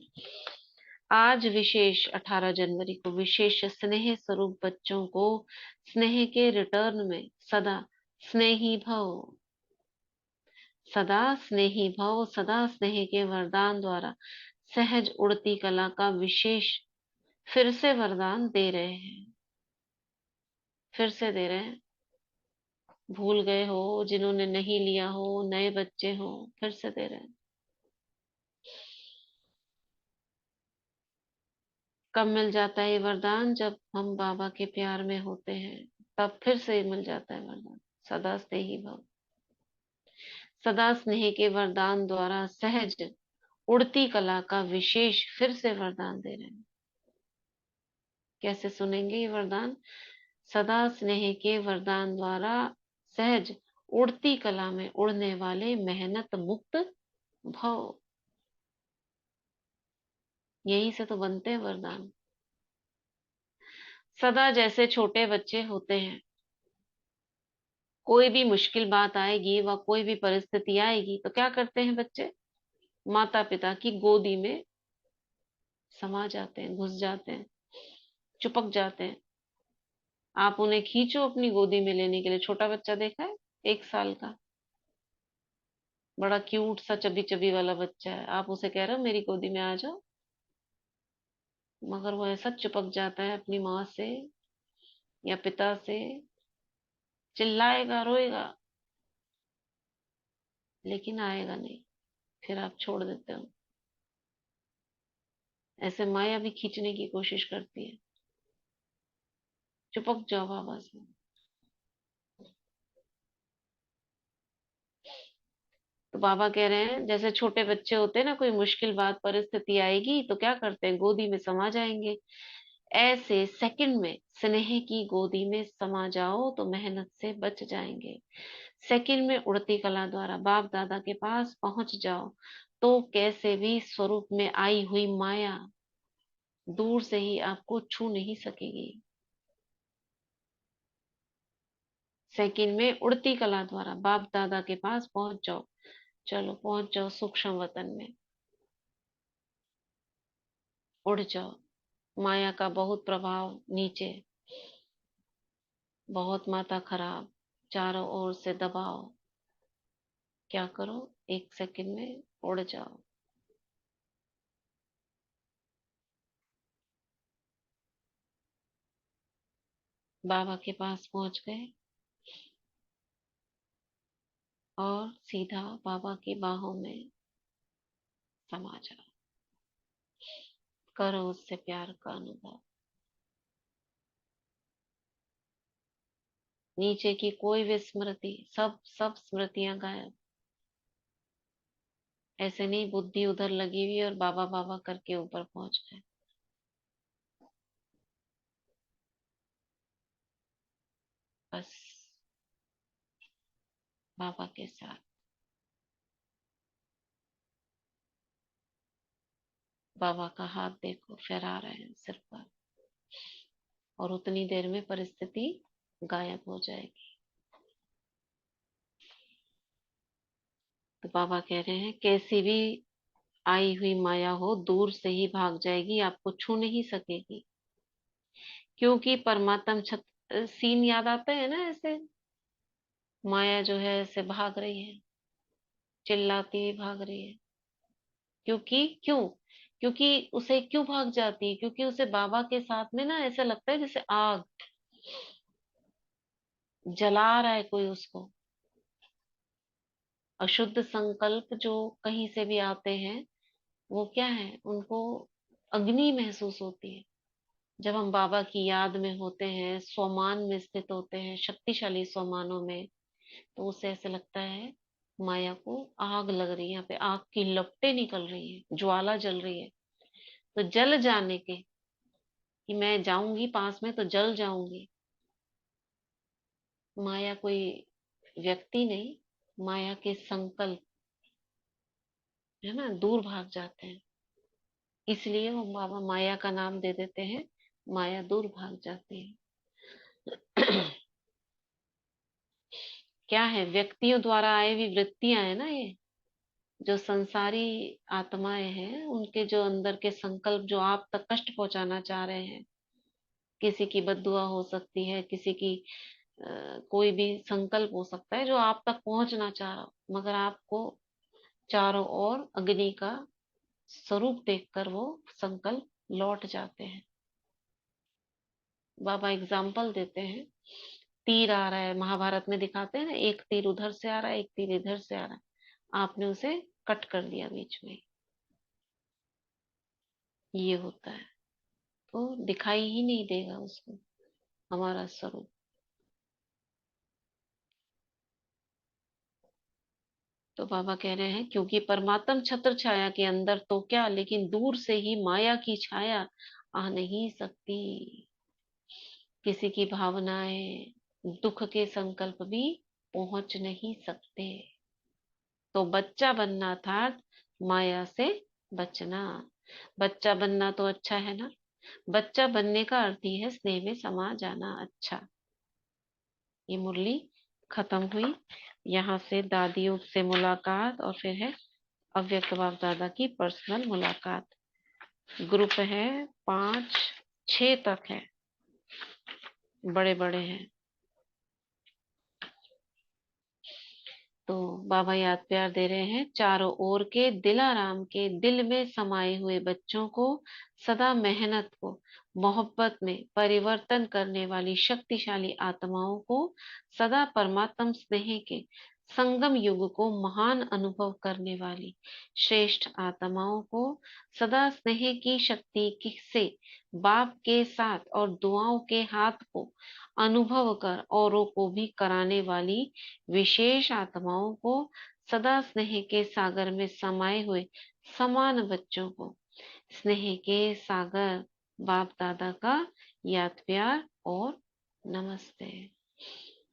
आज विशेष 18 जनवरी को विशेष स्नेह स्वरूप बच्चों को स्नेह के रिटर्न में सदा स्नेही भव, सदा स्नेही भव, सदा स्नेह के वरदान द्वारा सहज उड़ती कला का विशेष फिर से वरदान दे रहे हैं। फिर से दे रहे हैं। भूल गए हो, जिन्होंने नहीं लिया हो, नए बच्चे हो, फिर से दे रहे हैं। कब मिल जाता है ये वरदान? जब हम बाबा के प्यार में होते हैं, तब फिर से मिल जाता है वरदान। सदा स्नेही भव, सदा स्नेह के वरदान द्वारा सहज उड़ती कला का विशेष फिर से वरदान दे रहे हैं। कैसे सुनेंगे ये वरदान? सदा स्नेह के वरदान द्वारा सहज उड़ती कला में उड़ने वाले मेहनत मुक्त भव। यही से तो बनते हैं वरदान। सदा जैसे छोटे बच्चे होते हैं, कोई भी मुश्किल बात आएगी व कोई भी परिस्थिति आएगी तो क्या करते हैं बच्चे? माता पिता की गोदी में समा जाते हैं, घुस जाते हैं, चिपक जाते हैं। आप उन्हें खींचो अपनी गोदी में लेने के लिए। छोटा बच्चा देखा है, 1 साल का, बड़ा क्यूट सा चबी चबी वाला बच्चा है, आप उसे कह रहे हो मेरी गोदी में आ जाओ, मगर वो ऐसा चिपक जाता है अपनी माँ से या पिता से, चिल्लाएगा, रोएगा, लेकिन आएगा नहीं। फिर आप छोड़ देते हो। ऐसे माया भी खींचने की कोशिश करती है, चिपक जाओ बाबा से। तो बाबा कह रहे हैं जैसे छोटे बच्चे होते हैं ना, कोई मुश्किल बात परिस्थिति आएगी तो क्या करते हैं? गोदी में समा जाएंगे। ऐसे सेकंड में स्नेह की गोदी में समा जाओ तो मेहनत से बच जाएंगे। सेकंड में उड़ती कला द्वारा बाप दादा के पास पहुंच जाओ तो कैसे भी स्वरूप में आई हुई माया दूर से ही आपको छू नहीं सकेगी। सेकंड में उड़ती कला द्वारा बाप दादा के पास पहुंच जाओ। चलो पहुंच जाओ सूक्ष्म वतन में, उड़ जाओ। माया का बहुत प्रभाव नीचे, बहुत माथा खराब, चारों ओर से दबाव। क्या करो? 1 सेकंड में उड़ जाओ। बाबा के पास पहुंच गए और सीधा बाबा की बाहों में समा जाओ। करो उससे प्यार का अनुभव। नीचे की कोई भी स्मृति, सब सब स्मृतियां गायब। ऐसे नहीं बुद्धि उधर लगी हुई और बाबा बाबा करके ऊपर पहुंच गए। बस बाबा के साथ। बाबा का हाथ देखो फहरा रहे हैं सिर पर, और उतनी देर में परिस्थिति गायब हो जाएगी। तो बाबा कह रहे हैं कैसी भी आई हुई माया हो दूर से ही भाग जाएगी, आपको छू नहीं सकेगी। क्योंकि परमात्म सीन याद आता है ना, ऐसे माया जो है ऐसे भाग रही है, चिल्लाती हुई भाग रही है। क्यों? क्योंकि उसे क्यों भाग जाती है? क्योंकि उसे बाबा के साथ में ना ऐसा लगता है जैसे आग जला रहा है कोई उसको। अशुद्ध संकल्प जो कहीं से भी आते हैं, वो क्या है, उनको अग्नि महसूस होती है। जब हम बाबा की याद में होते हैं, स्वमान में स्थित होते हैं, शक्तिशाली स्वमानों में, तो उसे ऐसे लगता है माया को आग लग रही है, यहाँ पे आग की लपटें निकल रही है, ज्वाला जल रही है। तो जल जाने के, कि मैं जाऊंगी पास में तो जल जाऊंगी। माया कोई व्यक्ति नहीं, माया के संकल्प है ना, दूर भाग जाते हैं। इसलिए वो बाबा माया का नाम दे देते हैं, माया दूर भाग जाती है। क्या है? व्यक्तियों द्वारा आए हुई वृत्तियां है ना, ये जो संसारी आत्माएं हैं, उनके जो अंदर के संकल्प जो आप तक कष्ट पहुंचाना चाह रहे हैं। किसी की बद्दुआ हो सकती है, किसी की कोई भी संकल्प हो सकता है जो आप तक पहुंचना चाह रहा हो, मगर आपको चारों ओर अग्नि का स्वरूप देखकर वो संकल्प लौट जाते हैं। बाबा एग्जाम्पल देते हैं, तीर आ रहा है, महाभारत में दिखाते हैं ना, एक तीर उधर से आ रहा है, एक तीर इधर से आ रहा है, आपने उसे कट कर दिया बीच में। ये होता है, तो दिखाई ही नहीं देगा उसको हमारा स्वरूप। तो बाबा कह रहे हैं क्योंकि परमात्म छत्र छाया के अंदर तो क्या, लेकिन दूर से ही माया की छाया आ नहीं सकती। किसी की भावनाएं, दुख के संकल्प भी पहुंच नहीं सकते। तो बच्चा बनना था, माया से बचना। बच्चा बनना तो अच्छा है ना, बच्चा बनने का अर्थ ही है स्नेह में समा जाना। अच्छा, ये मुरली खत्म हुई। यहाँ से दादियों से मुलाकात और फिर है अव्यक्त बाप दादा की पर्सनल मुलाकात। ग्रुप है 5-6 तक है, बड़े बड़े हैं। तो बाबा याद प्यार दे रहे हैं, चारों ओर के दिलाराम के दिल में समाये हुए बच्चों को सदा मेहनत को मोहब्बत में परिवर्तन करने वाली शक्तिशाली आत्माओं को सदा परमात्म स्नेह के संगम युग को महान अनुभव करने वाली श्रेष्ठ आत्माओं को सदा स्नेह की शक्ति से बाप के साथ और दुआओं के हाथ को अनुभव कर औरों को भी कराने वाली विशेष आत्माओं को सदा स्नेह के सागर में समाये हुए समान बच्चों को स्नेह के सागर बाप दादा का याद प्यार और नमस्ते।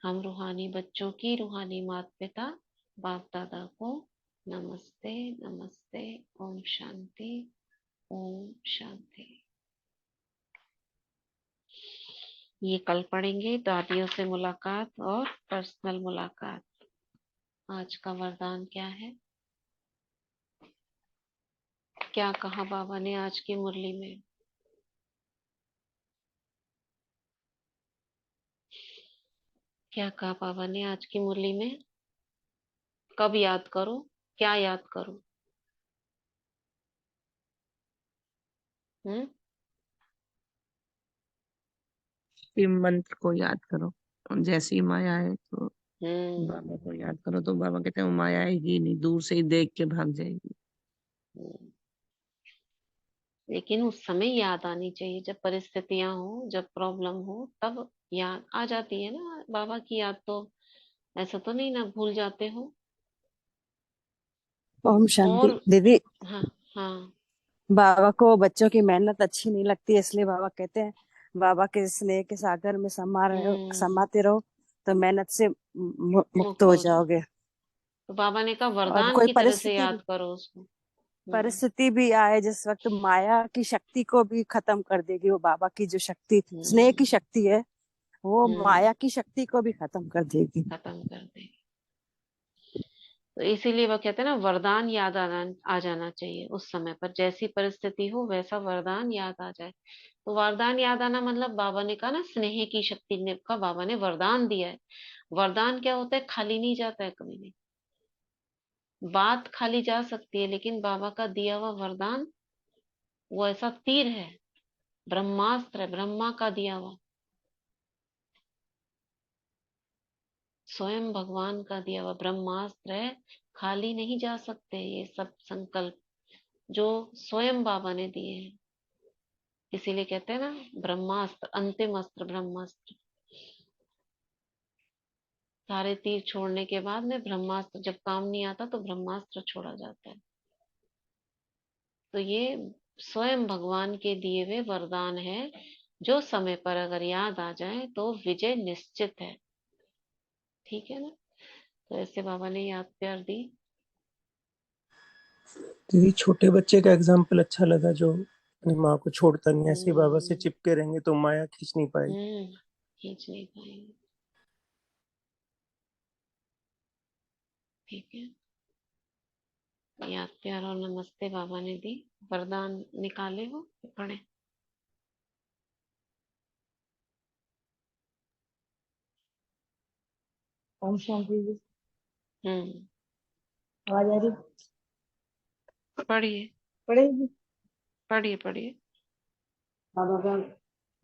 हम रूहानी बच्चों की रूहानी माता पिता बाप दादा को नमस्ते नमस्ते। ओम शांति ओम शांति। ये कल पढ़ेंगे, दादियों से मुलाकात और पर्सनल मुलाकात। आज का वरदान क्या है, क्या कहा बाबा ने आज की मुरली में? क्या कहा बाबा ने आज की मुरली में? कब याद करो, क्या याद करो? हम्म शिव मंत्र को याद करो, जैसी माया है तो हम्म बाबा को याद करो, तो बाबा कहते हैं वो माया आएगी ही नहीं, दूर से ही देख के भाग जाएगी। हम्म। लेकिन उस समय याद आनी चाहिए, जब परिस्थितियां हो, जब प्रॉब्लम हो, तब याद आ जाती है ना बाबा की याद। तो ऐसा तो नहीं ना भूल जाते हो। ओम शांति और दीदी। हाँ हाँ। बाबा को बच्चों की मेहनत अच्छी नहीं लगती है, इसलिए बाबा कहते हैं बाबा के स्नेह के सागर में हम्म समाते रहो तो मेहनत से मुक्त मुक्त हो हो जाओ। जाओगे। तो बाबा ने कहा और वरदान कोई की तरह से परिस्थिति याद करो उसको। परिस्थिति भी आए जिस वक्त, माया की शक्ति को भी खत्म कर देगी वो। बाबा की जो शक्ति स्नेह की हम्म शक्ति है वो हम्म माया की शक्ति को भी खत्म कर देगी। खत्म कर दे। तो इसीलिए वो कहते हैं ना, वरदान याद आ जाना चाहिए उस समय पर, जैसी परिस्थिति हो वैसा वरदान याद आ जाए। तो वरदान याद आना मतलब बाबा ने कहा ना, स्नेह की शक्ति ने का बाबा ने वरदान दिया है। वरदान क्या होता है? खाली नहीं जाता है कभी भी। बात खाली जा सकती है, लेकिन बाबा का दिया हुआ वरदान वो ऐसा तीर है, ब्रह्मास्त्र है, ब्रह्मा का दिया हुआ, स्वयं भगवान का दिया हुआ ब्रह्मास्त्र है। खाली नहीं जा सकते ये सब संकल्प जो स्वयं बाबा ने दिए हैं। इसीलिए कहते हैं ना, ब्रह्मास्त्र अंतिम अस्त्र ब्रह्मास्त्र। सारे तीर छोड़ने के बाद में ब्रह्मास्त्र जब काम नहीं आता तो ब्रह्मास्त्र छोड़ा जाता है। तो ये स्वयं भगवान के दिए हुए वरदान है, जो समय पर अगर याद आ जाए तो विजय निश्चित है। ठीक है ना? तो ऐसे बाबा ने याद प्यार दी। दीदी छोटे बच्चे का एग्जाम्पल अच्छा लगा, जो अपनी माँ को छोड़ता नहीं, ऐसे ही बाबा से हम्म चिपके रहेंगे तो माया खींच नहीं पाएगी। खींच नहीं पाएंगे। ठीक है। याद प्यार और नमस्ते बाबा ने दी। वरदान निकाले हो, पढ़े। ओम शांति जी। हम्म आवाज आ रही? पढ़िए पढ़ेगी। पढ़िए पढ़िए। बाबा का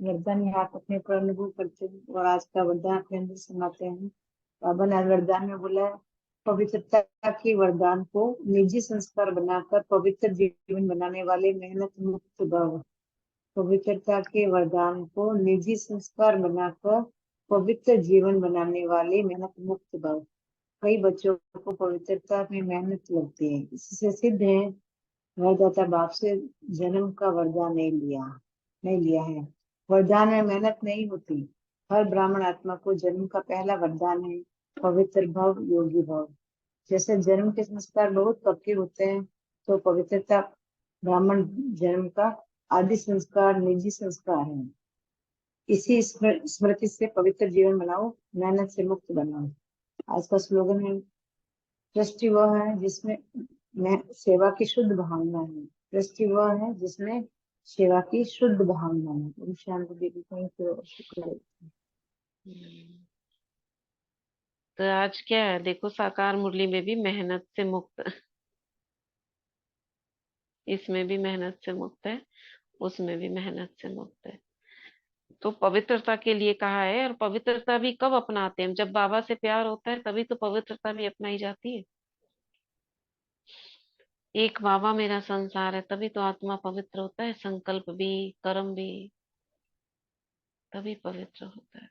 वरदान यहाँ अपने पर अनुभव करते हैं और आज का वरदान अपने अंदर समाते हैं। बाबा ने आज वरदान में बोला है, पवित्रता के वरदान को निजी संस्कार बनाकर पवित्र जीवन बनाने वाले मेहनत मुक्त भव। पवित्रता के वरदान को निजी संस्कार बनाकर पवित्र जीवन बनाने वाले मेहनत मुक्त भव। कई बच्चों को पवित्रता में मेहनत लगती है, इससे सिद्ध है वरदाता बाप से जन्म का वरदान नहीं लिया है। वरदान में मेहनत नहीं होती। हर ब्राह्मण आत्मा को जन्म का पहला वरदान है पवित्र भव, योगी भव। जैसे जन्म के संस्कार बहुत पक्के होते हैं, तो पवित्रता ब्राह्मण जन्म का आदि संस्कार निजी संस्कार है। इसी स्मृति से पवित्र जीवन बनाओ, मेहनत से मुक्त बनाओ। आज का स्लोगन है, ट्रस्टी वह है जिसमें सेवा की शुद्ध भावना है। ट्रस्टी वह है जिसमें सेवा की शुद्ध भावना है। ओम शांति देवी कहीं तो शुक्र है। तो आज क्या है, देखो साकार मुरली में भी मेहनत से मुक्त, इसमें भी मेहनत से मुक्त है, उसमें भी मेहनत से मुक्त है। तो पवित्रता के लिए कहा है, और पवित्रता भी कब अपनाते हैं, जब बाबा से प्यार होता है तभी तो पवित्रता भी अपनाई जाती है। एक बाबा मेरा संसार है, तभी तो आत्मा पवित्र होता है, संकल्प भी कर्म भी, तभी पवित्र होता है।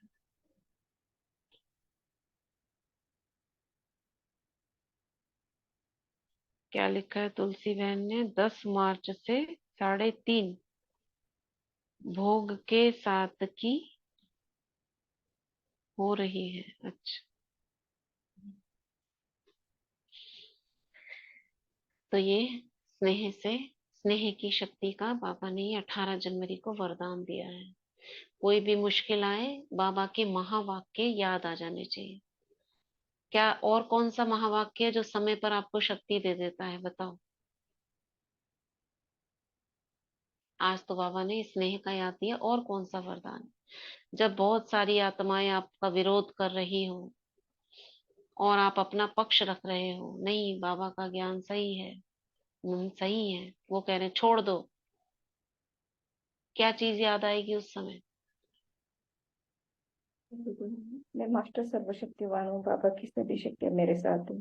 क्या लिखा है तुलसी बहन ने, 10 मार्च से 3:30 भोग के साथ की हो रही है। अच्छा, तो ये स्नेह की शक्ति का बाबा ने 18 जनवरी को वरदान दिया है। कोई भी मुश्किल आए, बाबा के महावाक्य याद आ जाने चाहिए। क्या और कौन सा महावाक्य है जो समय पर आपको शक्ति दे देता है, बताओ। आज तो बाबा ने स्नेह का याद दिया, और कौन सा वरदान। जब बहुत सारी आत्माएं आपका विरोध कर रही हो और आप अपना पक्ष रख रहे हो, नहीं बाबा का ज्ञान सही है, सही है, वो कह रहे हैं छोड़ दो, क्या चीज याद आएगी उस समय। मैं मास्टर सर्वशक्तिवान हूँ, बाबा की सभी शक्तियाँ मेरे साथ है।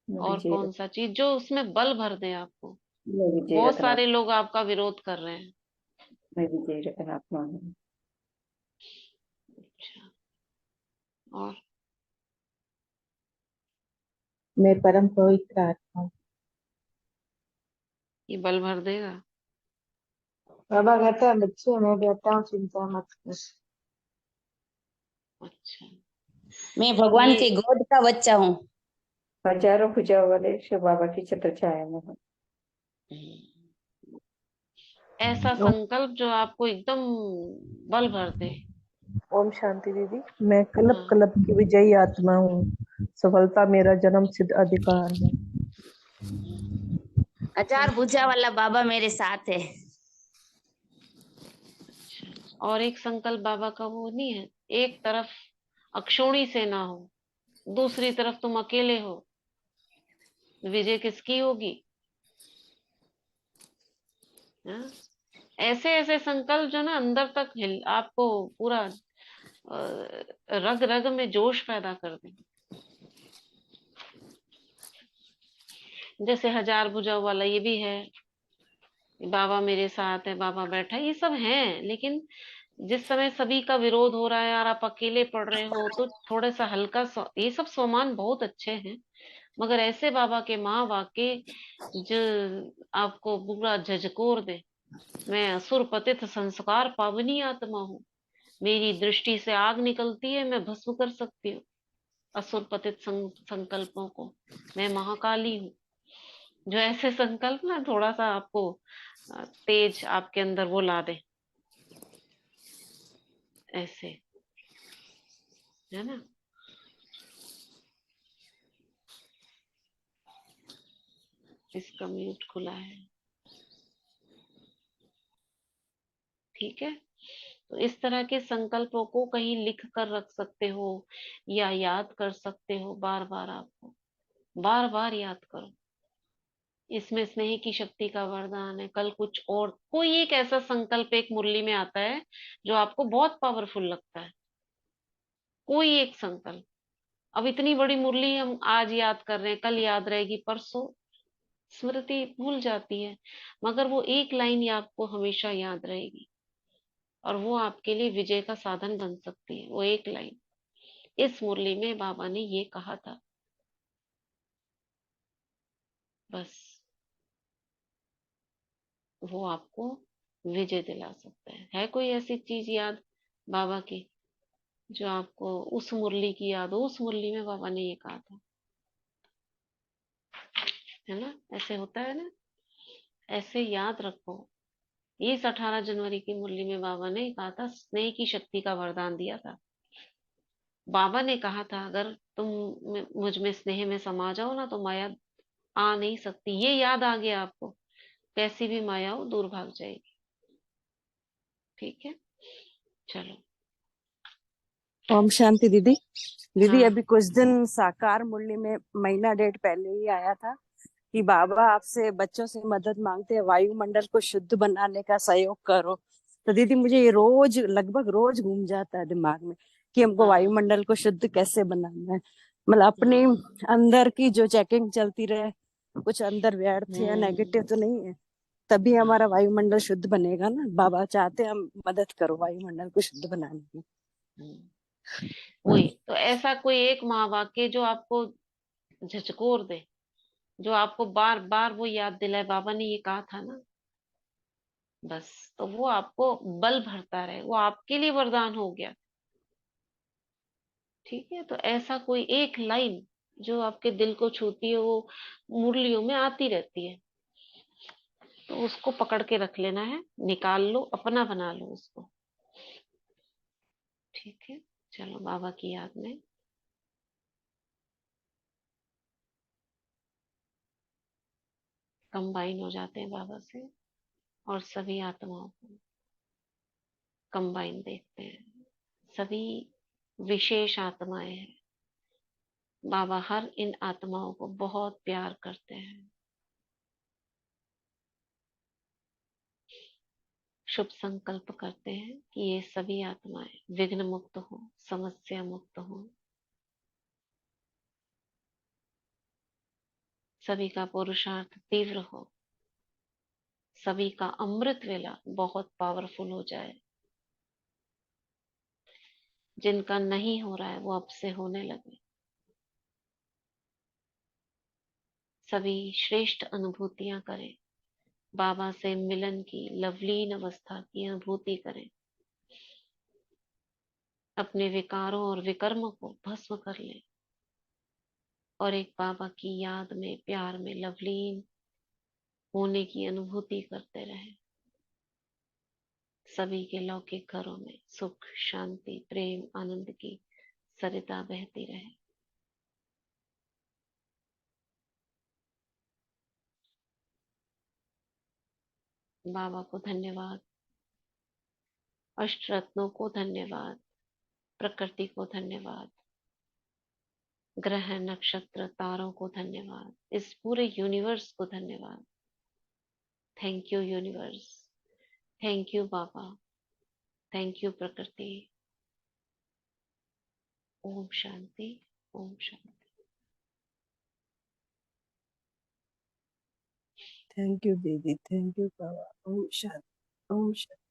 मैं और विजय कौन सा चीज जो उसमें बल भर दे आपको। मैं विजय बहुत रत्न सारे लोग आपका विरोध कर रहे हैं। मैं विजय रत्न आत्मा हूँ। अच्छा, और मैं परम पवित्र आत्मा हूँ। ये बल भर देगा। बाबा कहता है, बच्चे मैं बैठा हूँ, चिंता मत कर। अच्छा, मैं भगवान ये के गोद का बच्चा हूँ। हजारों भुजाओं वाले शिव बाबा की छत्र छाया में हूँ। ऐसा संकल्प जो आपको एकदम बल भर दे। ओम शांति दीदी। मैं कल्प हाँ, कल्प की विजयी आत्मा हूँ। सफलता मेरा जन्म सिद्ध अधिकार है। हजार भुजा वाला बाबा मेरे साथ है। अच्छा। और एक संकल्प बाबा का वो नहीं है, एक तरफ अक्षोणी सेना हो, दूसरी तरफ तुम अकेले हो, विजय किसकी होगी। हाँ? ऐसे ऐसे संकल्प जो ना अंदर तक हिल आपको पूरा रग रग में जोश पैदा कर दे। जैसे हजार भुजाओं वाला ये भी है, बाबा मेरे साथ है, बाबा बैठा है, ये सब है। लेकिन जिस समय सभी का विरोध हो रहा है और आप अकेले पढ़ रहे हो, तो थोड़ा सा हल्का ये सब सोमान बहुत अच्छे हैं, मगर ऐसे बाबा के महावाक्य जो आपको पूरा झकझोर दे। मैं असुर पतित संस्कार पावनी आत्मा हूँ, मेरी दृष्टि से आग निकलती है, मैं भस्म कर सकती हूँ असुर पतित संकल्पों को। मैं महाकाली हूँ। जो ऐसे संकल्प ना थोड़ा सा आपको तेज आपके अंदर वो ला दे, ऐसे, है ना। इसका म्यूट खुला है, ठीक है। तो इस तरह के संकल्पों को कहीं लिख कर रख सकते हो या याद कर सकते हो, बार बार आपको बार बार याद करो। इसमें स्नेह की शक्ति का वरदान है। कल कुछ और कोई एक ऐसा संकल्प एक मुरली में आता है जो आपको बहुत पावरफुल लगता है, कोई एक संकल्प। अब इतनी बड़ी मुरली हम आज याद कर रहे हैं, कल याद रहेगी, परसों स्मृति भूल जाती है, मगर वो एक लाइन ही आपको हमेशा याद रहेगी, और वो आपके लिए विजय का साधन बन सकती है। वो एक लाइन इस मुरली में बाबा ने ये कहा था, बस वो आपको विजय दिला सकता है कोई ऐसी चीज याद बाबा की जो आपको उस मुरली की याद हो, उस मुरली में बाबा ने ये कहा था, है ना। ऐसे होता है ना, ऐसे याद रखो। इस 18 जनवरी की मुरली में बाबा ने कहा था, स्नेह की शक्ति का वरदान दिया था। बाबा ने कहा था अगर तुम मुझ में स्नेह में समा जाओ ना तो माया आ नहीं सकती। ये याद आ गया आपको, कैसी भी माया हो दूर भाग जाएगी। ठीक है, चलो। ओम शांति दीदी। दीदी हाँ। अभी कुछ दिन साकार मुरली में महीना डेढ़ पहले ही आया था कि बाबा आपसे बच्चों से मदद मांगते हैं, वायुमंडल को शुद्ध बनाने का सहयोग करो। तो दीदी मुझे ये रोज लगभग रोज घूम जाता है दिमाग में कि हमको हाँ। वायुमंडल को शुद्ध कैसे बनाना है। मतलब अपने हाँ। अंदर की जो चेकिंग चलती रहे, कुछ अंदर व्यर्थ या नेगेटिव हम्म। तो नहीं है, तभी हाँ। हमारा वायुमंडल शुद्ध बनेगा ना। बाबा चाहते हैं हम मदद करो वायुमंडल को शुद्ध बनाने की। हम्म। वही तो, ऐसा कोई एक महावाक्य जो आपको झकझोर दे, जो आपको बार बार वो याद दिलाए बाबा ने ये कहा था ना, बस। तो वो आपको बल भरता रहे, वो आपके लिए वरदान हो गया। ठीक है, तो ऐसा कोई एक लाइन जो आपके दिल को छूती है, वो मुरलियों में आती रहती है, तो उसको पकड़ के रख लेना है, निकाल लो, अपना बना लो उसको। ठीक है, चलो बाबा की याद में कंबाइन हो जाते हैं बाबा से, और सभी आत्माओं को कंबाइन देखते हैं। सभी विशेष आत्माएं हैं। बाबा हर इन आत्माओं को बहुत प्यार करते हैं। शुभ संकल्प करते हैं कि ये सभी आत्माएं विघ्न मुक्त हो, समस्या मुक्त हो। सभी का पुरुषार्थ तीव्र हो, सभी का अमृत वेला बहुत पावरफुल हो जाए। जिनका नहीं हो रहा है वो अब से होने लगे। सभी श्रेष्ठ अनुभूतियां करें, बाबा से मिलन की लवलीन अवस्था की अनुभूति करें। अपने विकारों और विकर्म को भस्म कर लें और एक बाबा की याद में, प्यार में लवलीन होने की अनुभूति करते रहें। सभी के लौकिक घरों में सुख, शांति, प्रेम, आनंद की सरिता बहती रहे। बाबा को धन्यवाद, अष्ट रत्नों को धन्यवाद, प्रकृति को धन्यवाद, ग्रह नक्षत्र तारों को धन्यवाद, इस पूरे यूनिवर्स को धन्यवाद। Thank you universe, thank you बाबा, थैंक यू प्रकृति। ओम शांति, ओम शांति। थैंक यू दीदी, थैंक यू बाबा। ओम शांति, ओम शांति।